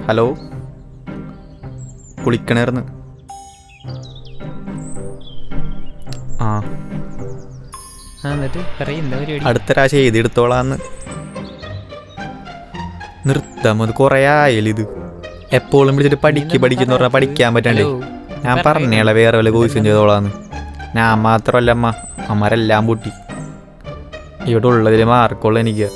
Hello, കുളിക്കണേർന്ന്. അടുത്ത പ്രാവശ്യം എഴുതിയെടുത്തോളാന്ന്. നിർത്താം, അത് കുറേ ആയാലും ഇത് എപ്പോഴും വിളിച്ചിട്ട് പഠിക്കുന്ന പറഞ്ഞാൽ പഠിക്കാൻ പറ്റണ്ടേ. ഞാൻ പറഞ്ഞേളെ വേറെ വല്ല കോഴ്സും ചെയ്തോളാന്ന്. ഞാൻ മാത്രമല്ല അമ്മമാരെല്ലാം പൂട്ടി. ഇവിടെ ഉള്ളതിൽ മാർക്കുള്ള എനിക്ക്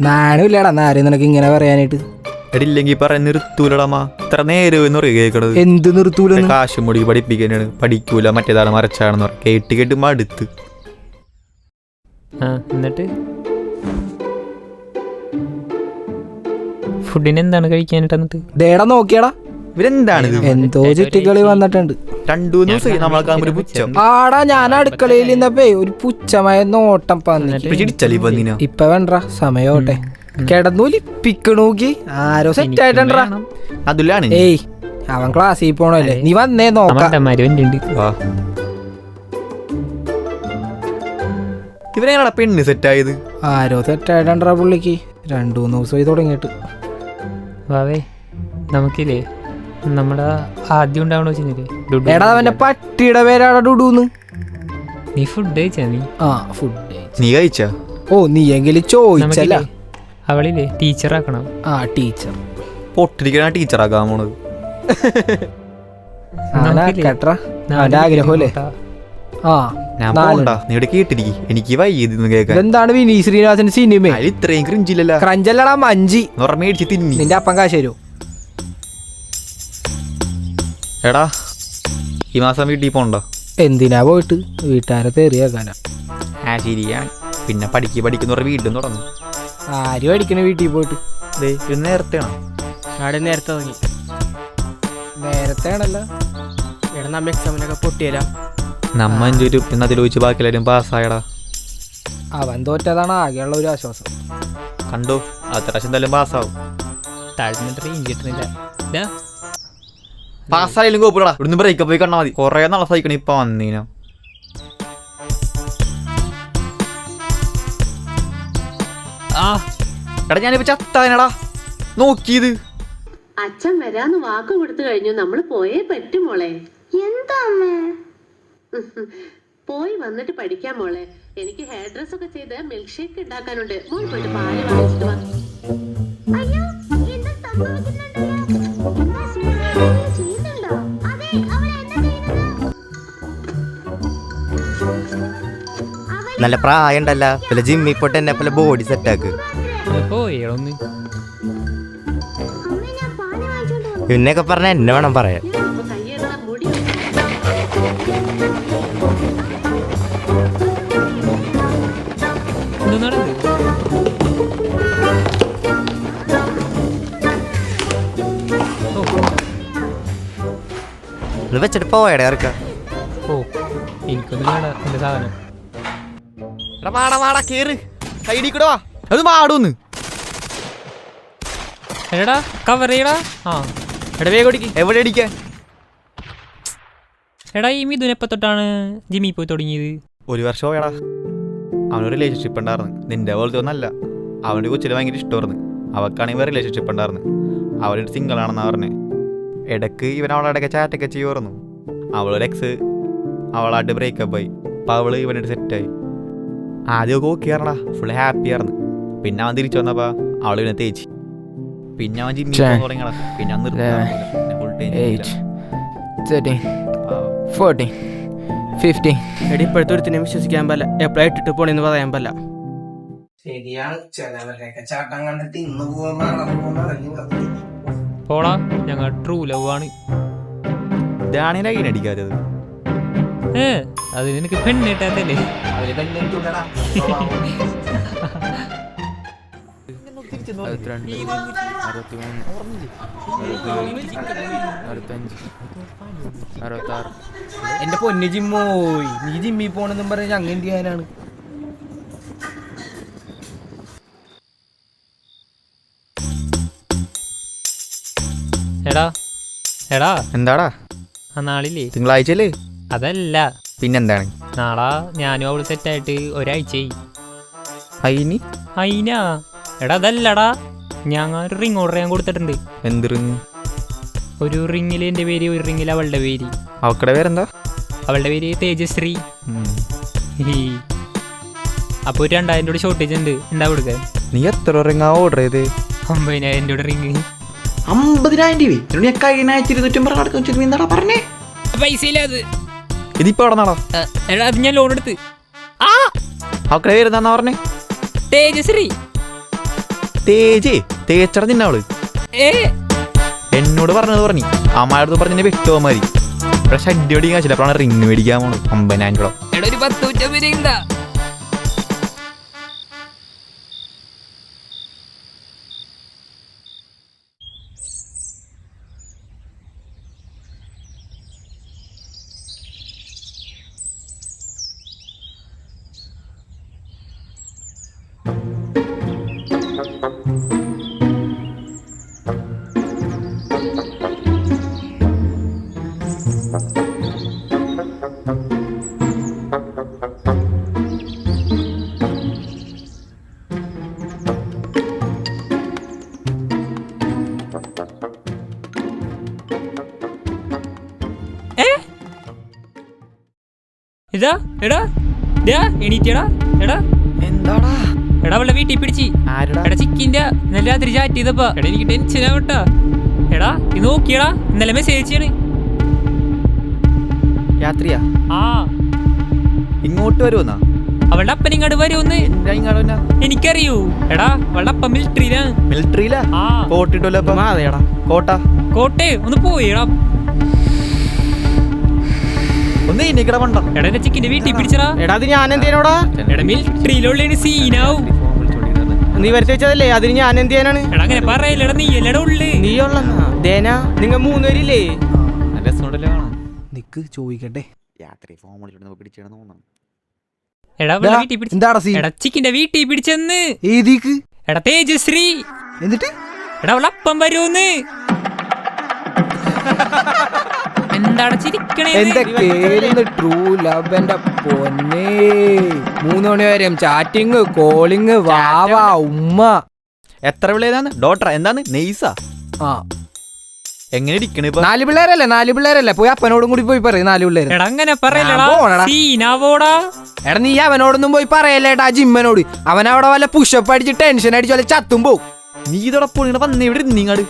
നാണില്ലടാ ആരും നിനക്ക് ഇങ്ങനെ പറയാനായിട്ട്. എടില്ലെങ്കിൽ പറയാൻ നിർത്തൂലടമ്മ. ഇത്ര നേരം എന്ന് പറയുക കേൾക്കണത്. എന്ത് നിർത്തൂല? കാശും മുടി പഠിപ്പിക്കാനാണ്, പഠിക്കൂല, മറ്റേതാണ് മറിച്ചാണെന്ന് പറയും. കേട്ട് മടുത്ത്. എന്നിട്ട് ഫുഡിന് എന്താണ് കഴിക്കാനായിട്ട്? എന്നിട്ട് ദേടാ നോക്കിയാടാ, ഇവരെന്താണ് എന്തോ ചുറ്റിക്കളി വന്നിട്ടുണ്ട്. 2 ദിവസം നമ്മളെ പുച്ഛം. ആടാ ഞാൻ അടുക്കളയിൽ നിന്നപ്പേ ഒരു പുച്ഛമായ നോട്ടം പന്നി. ഇപ്പൊ വേണ്ട, സമയോട്ടെ. കിടന്നൂലിപ്പിക്കണോക്കി ആരോ സെറ്റ് ആയിട്ടാ. അതിലാണ് ഏയ് അവൻ ക്ലാസ്സിൽ പോണല്ലേ. നീ വന്നേ നോക്കാം. ഇവരെങ്ങനെയാ പെണ്ണ് സെറ്റായത്? ആരോ സെറ്റായിട്ടാ പുള്ളിക്ക്. 2-3 ദിവസമായി തുടങ്ങിയിട്ട്. വാവേ നമുക്കില്ലേ നമ്മുടെ ആദ്യം ഉണ്ടാവണ വെച്ചില്ലേ, എടാ അവന്റെ പട്ടിയുടെ പേരാടാ ഡുഡൂന്ന്. നീ ഫുഡ് കഴിച്ചാ? ഫുഡ് നീ കഴിച്ചാ? ഓ നീ എങ്കിലും ചോദിച്ചല്ല. അവളില്ലേ ടീച്ചറാക്കണം. ടീച്ചർ പൊട്ടിരിക്കണ ടീച്ചറാക്കാൻ പോണത്. ആഗ്രഹമല്ലേ? എനിക്ക് വയ്യത് കേൾക്കാൻ. എന്താണ് വിനീത് ശ്രീനിവാസന്റെ സിനിമ? ഇത്രയും ക്രിഞ്ചില്ലല്ലോ. ക്രഞ്ചല്ലടാ മഞ്ചി. മേടിച്ച് തിന്നി. നിന്റെ അപ്പം കാശ് തരൂ. എടാ ഈ മാസം വീട്ടിൽ പോണ്ടോ? എന്തിനാ പോയിട്ട്? വീട്ടുകാരെ തെറിയാക്കാനാ. ശരിയാണ്. പിന്നെ പഠിക്കുന്ന വീണ്ടും തുടങ്ങും. ആരും പഠിക്കണ വീട്ടിൽ പോയിട്ട്? നേരത്തെ നേരത്തെ തുടങ്ങി. നേരത്തെ ആണല്ലോ. എടാ നമ്മ എക്സാമിനൊക്കെ പൊട്ടിയല്ല. നമ്മ 5 രൂപ അതിൽ വെച്ച് ബാക്കി എല്ലാവരും പാസ്സായടാ. അവൻ തോറ്റതാണ് ആകെയുള്ള ഒരു ആശ്വാസം. കണ്ടോ, അടുത്ത പ്രാവശ്യം എന്തായാലും പാസ്സാവും. പാസ്സായാലും കോപ്പിടാ. ഇവിടുന്ന് ബ്രേക്കപ്പ് പോയി കണ്ടാൽ മതി. കൊറേ നാളെ സഹിക്കണം. ഇപ്പൊ വന്നീനോ എടാ ഞാനിപ്പോ ചത്താനടാ നോക്കിയത്. അച്ഛൻ വരാന്ന് വാക്ക് കൊടുത്തു കഴിഞ്ഞു. നമ്മള് പോയേ പറ്റും മോളെ. എന്താ പോയി വന്നിട്ട് പഠിക്കാം മോളെ. എനിക്ക് ഹെയർ ഡ്രസ് ഒക്കെ ചെയ്ത് മിൽക്ക് ഷേക്ക് ഉണ്ടാക്കാനുണ്ട്. മോൾ പോയിട്ട് പാല് വാങ്ങിച്ചിട്ട് വാ. നല്ല പ്രായം ഉണ്ടല്ല. പല ജിമ്മിൽ പോട്ടെ എന്നെ പല ബോഡി സെറ്റാക്ക്. പിന്നെയൊക്കെ പറഞ്ഞ എന്നെ വേണം പറയാൻ. ഇത് വെച്ചിട്ട് പോയടേ ഇറക്ക. എനിക്കൊന്നും വേണ്ട എന്റെ സാധനം. എടാ കവർ ചെയ്യടാ. എവിടെ അടിക്കാൻ? എടാ ഈ മിഥുനെപ്പ തൊട്ടാണ് ജിമ്മി പോയി തുടങ്ങിയത്? 1 വർഷം പോയടാ. അവനൊരു റിലേഷൻഷിപ്പ് ഉണ്ടായിരുന്നു. നിന്റെ പോലത്തെ ഒന്നല്ല. അവൻ്റെ കൊച്ചിന് ഭയങ്കര ഇഷ്ടമായിരുന്നു. അവക്കാണെങ്കിൽ റിലേഷൻഷിപ്പ് ഉണ്ടായിരുന്നു. അവനൊരു സിംഗിൾ ആണെന്നാ പറഞ്ഞേ. ഇടയ്ക്ക് ഇവൻ അവളടക്കെ ചാറ്റൊക്കെ ചെയ്യുമായിരുന്നു. അവളൊരു എക്സ് അവളായിട്ട് ബ്രേക്കപ്പ് ആയി. അപ്പോൾ അവള് ഇവനായിട്ട് സെറ്റായി. ആദ്യമൊക്കെ ഓക്കെ ആയിരുന്നടാ, ഫുൾ ഹാപ്പി ആയിരുന്നു. പിന്നെ അവൻ തിരിച്ചു വന്നപ്പോൾ അവൾ ഇവനെ തേച്ച്. പിന്നെ അവൻ ജിമ്മി തുടങ്ങിയടാ. പിന്നെ അന്ന് 14 15. എടി ഇപ്പോഴത്തെ ഒരുത്തിനെ വിശ്വസിക്കാൻ പറ്റില്ല. എപ്പോഴാണ് ഇട്ടിട്ട് പോണെന്ന് പറയാൻ പറ്റില്ല. ശരിയാണ്. ചിലവരുടെയൊക്കെ ചാട്ടം കണ്ടിട്ട് ഇന്ന് പോടാ, ഞങ്ങൾ ട്രൂ ലവ് ആണ്. അടിക്കാത്തത് അത് നിനക്ക് പെണ്ണിട്ടാത്തല്ലേ? എന്റെ പൊന്നു ജിമ്മോയ്, നീ ജിമ്മി പോണെന്നും പറഞ്ഞ ഞങ്ങൾ എന്ത് ചെയ്യാനാണ്? എടാ എടാ എന്താടാ ആ നാളില്ലേ തിങ്കളാഴ്ചയല്ലേ? അതല്ല, പിന്നെന്താണ്? നാളാ ഞാനും അവള് സെറ്റായിട്ട് ഒരാഴ്ചയായി. അയിനി അയിനാ എടാ അതല്ലടാ, ഞാൻ ഒരു റിങ് ഓർഡർ ചെയ്യാൻ കൊടുത്തിട്ടുണ്ട്. എന്ത് റിങ്? ഒരു റിങ്ങിൽ എൻ്റെ പേര്, ഒരു റിങ്ങിൽ അവളുടെ പേര്. അവക്കടെ പേരെന്താ? അവളുടെ പേര് തേജശ്രീ. അപ്പോൾ ഒരു 2000 രൂപ ഷോർട്ടേജ് ഉണ്ട്, എന്താ കൊടുക്കാൻ? നീ എത്ര റിങ്ങാ ഓർഡർ ചെയ്ത്? 50,000 രൂപ റിങ്. 50,000 രൂപ കഴിഞ്ഞാഴ്ച 250 കടക്കും. എന്താടാ പറഞ്ഞേ? പൈസ ഇല്ല അത്. ഇതിപ്പോ എവിടെ നാടാ? എടാ അത് ഞാൻ ലോൺ എടുത്ത്. ആ അവക്കടെ പേരെന്താന്നാ പറഞ്ഞേ? തേജശ്രീ. തേജേ തേച്ചട നിന്നവള് ഏ എന്നോട് പറഞ്ഞത് പറഞ്ഞു, അമ്മാരുടെ പറഞ്ഞ വെട്ടോ മതി. പക്ഷെ അടി അടി കാശില്ല. അപ്പോഴാണ് റിങ് മേടിക്കാൻ പോണു 50,000 രൂപ. എടാ ഒരു 10 വരെ ഉണ്ടാ. ഇതാ എടാ എണീറ്റടാ. എടാ എന്താടാ? എടാ അവളുടെ വീട്ടിൽ പിടിച്ച്. ആരടാ? എടാ ചിക്കിന്റെ ഇന്നലെ രാത്രി ചാറ്റ് ചെയ്തപ്പാ. എടാ എനിക്ക് ടെൻഷൻ ആവട്ടാ. എടാ ഇത് നോക്കിയടാ, ഇന്നലെ മെസ്സേജ് ചെയ്യണ്. രാത്രിയാ? ആ ഇങ്ങോട്ട് വരുമെന്നാ? അവളുടെ അപ്പൻ ഇങ്ങോട്ട് വരുമെന്ന് എനിക്കറിയൂ. എടാ അവളുടെ അപ്പൻ മിലിറ്ററിയിലാണ്. മിലിറ്ററിയിലാ? ആ കോട്ടിട്ടല്ലോ. അതെടാ കോട്ട കോട്ടെ ഒന്ന് പോയിടാ. ഒന്ന് ഇനിക്കട പണ്ട. എടാ എന്റെ ചിക്കിന്റെ വീട്ടിൽ പിടിച്ചടാ. എടാ അത് ഞാൻ എന്തേനോടാ? എടാ മിലിറ്ററിയിലുള്ള സീനാവും. നീ വരുത്തി വെച്ചതല്ലേ, അതിന് ഞാൻ എന്ത് ചെയ്യാനാണ്? എടാ അങ്ങനെ പറയല്ലടാ, നീ എല്ലടാ ഉള്ളു. നീ ഉള്ളന്നാ ദേന, നിങ്ങൾ 3 പേരില്ലേ? നിക്ക് ചോദിക്കട്ടെ. എടാ അവളുടെ വീട്ടിൽ പിടിച്ച. എന്താടാ സീൻ? എടാ ചിക്കിന്റെ വീട്ടിൽ പിടിച്ചെന്ന്. ഏതിക്ക്? എടാ തേജശ്രീ. എന്നിട്ട് എടാ അവളെ അപ്പം വരുമെന്ന്. എന്താണ് ചിരിക്കണേ? എന്റെ കേൾന്ന് ട്രൂ ലവ് എന്റെ പൊന്നേ. 3 മണി വരെ ചാറ്റിങ്, കോളിങ്, വാവ, ഉമ്മ. എത്ര പിള്ളേരാന്ന്? ഡോട്ടർ എന്താന്ന്? നെയ്സാ? ആ എങ്ങനെ ഇരിക്കണ ഇപ്പൊ? 4 പിള്ളേരല്ലേ? പോയി അപ്പനോടും കൂടി പോയി പറയും 4 പിള്ളേര്. എടാ അങ്ങനെ പറയല്ലടാ, ഞാൻ പോണെടാ. സീനാവോടാ. എടാ നീ അവനോടൊന്നും പോയി പറയല്ലേട്ടാ, ജിമ്മനോട്. അവനവിടെ വല്ല പുഷപ്പ് അടിച്ച് ടെൻഷൻ അടിച്ച് വല്ല ചത്തും പോവും. നീ ഇതോടൊപ്പം വന്നേ ഇവിടെ നിങ്ങട്.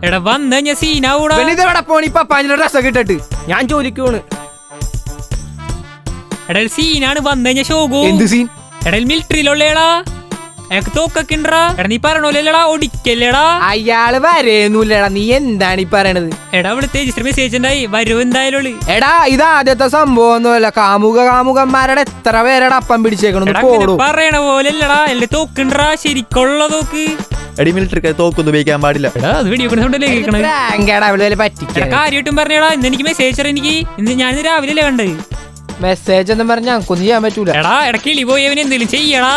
എടാ വന്ന ഞാൻ സീനാവൂടാ. ഇതെവിടെ പോണി പപ്പാഞ്ഞ ഡ്രസ്സൊക്കെ ഇട്ടിട്ട്? ഞാൻ ജോലിക്ക് പോണ്. എടാ സീനാണ് വന്ന ഞാൻ ഷോകോ. എന്ത് സീൻ? എടാ മിലിറ്ററിയിലുള്ളേടാ, അയാൾക്ക് തോക്കൊക്കെ ഉണ്ടടാ. എടാ നീ പറഞ്ഞോല്ലേടാ, ഒടിക്കല്ലേടാ. അയാള് വരേന്നൂല്ലടാ, നീ എന്താണ് ഈ പറയണത്? എടാ അവള് തേജശ്രീ മെസ്സേജ് ഉണ്ടായി, വരും എന്തായാലും. എടാ ഇത് ആദ്യത്തെ സംഭവം ഒന്നുമല്ല. കാമുകന്മാരുടെ എത്ര പേരടാ അപ്പം പിടിച്ചേക്കണു. പോടൂ. പറയണ പോലെല്ലടാ, എല്ലാം തോക്കുണ്ടടാ, ശരിക്കുള്ള തോക്ക്. എടി മിലിറ്ററി തോക്കൊന്നും ഉപയോഗിക്കാൻ പാടില്ല. എടാ അത് വെടിവെക്കണേ കേൾക്കണേ. കാര്യമായിട്ടും പറഞ്ഞടാ, ഇന്ന് എനിക്ക് മെസ്സേജ് എനിക്ക് ഇന്ന് ഞാൻ രാവിലെ അല്ലേ കണ്ടത്. മെസ്സേജ് ഒന്നും പറഞ്ഞാൽ ഞങ്ങൾക്കൊന്നും ചെയ്യാൻ പറ്റൂല. എടാ ഇടയ്ക്ക് കിളി പോയി അവന് എന്തെങ്കിലും ചെയ്യടാ.